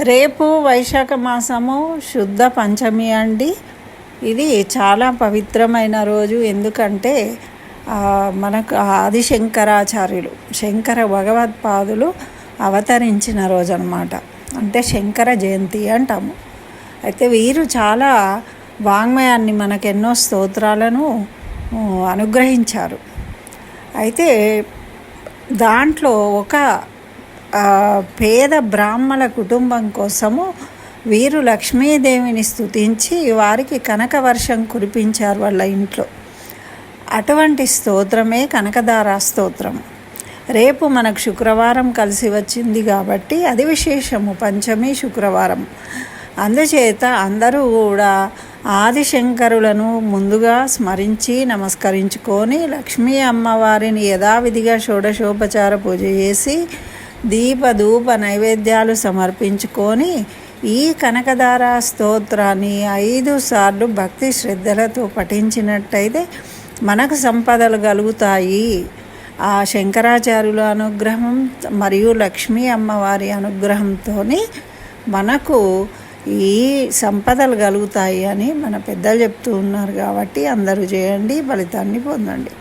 రేపు వైశాఖ మాసము శుద్ధ పంచమి అండి. ఇది చాలా పవిత్రమైన రోజు. ఎందుకంటే మనకు ఆదిశంకరాచార్యులు శంకర భగవత్పాదులు అవతరించిన రోజు అన్నమాట. అంటే శంకర జయంతి అంటాము. అయితే వీరు చాలా వాంగ్మయాన్ని మనకెన్నో స్తోత్రాలను అనుగ్రహించారు. అయితే దాంట్లో ఒక పేద బ్రాహ్మణ కుటుంబం కోసము వీరు లక్ష్మీదేవిని స్తుతించి వారికి కనక వర్షం కురిపించారు వాళ్ళ ఇంట్లో. అటువంటి స్తోత్రమే కనకదారా స్తోత్రం. రేపు మనకు శుక్రవారం కలిసి వచ్చింది కాబట్టి అది విశేషము, పంచమి శుక్రవారం. అందుచేత అందరూ కూడా ఆదిశంకరులను ముందుగా స్మరించి నమస్కరించుకొని లక్ష్మీ అమ్మవారిని యథావిధిగా షోడశోపచార పూజ చేసి దీపధూప నైవేద్యాలు సమర్పించుకొని ఈ కనకదారా స్తోత్రాన్ని 5 సార్లు భక్తి శ్రద్ధలతో పఠించినట్టయితే మనకు సంపదలు కలుగుతాయి. ఆ శంకరాచార్యుల అనుగ్రహం మరియు లక్ష్మీ అమ్మవారి అనుగ్రహంతో మనకు ఈ సంపదలు కలుగుతాయి అని మన పెద్దలు చెప్తూ ఉన్నారు. కాబట్టి అందరూ చేయండి, ఫలితాన్ని పొందండి.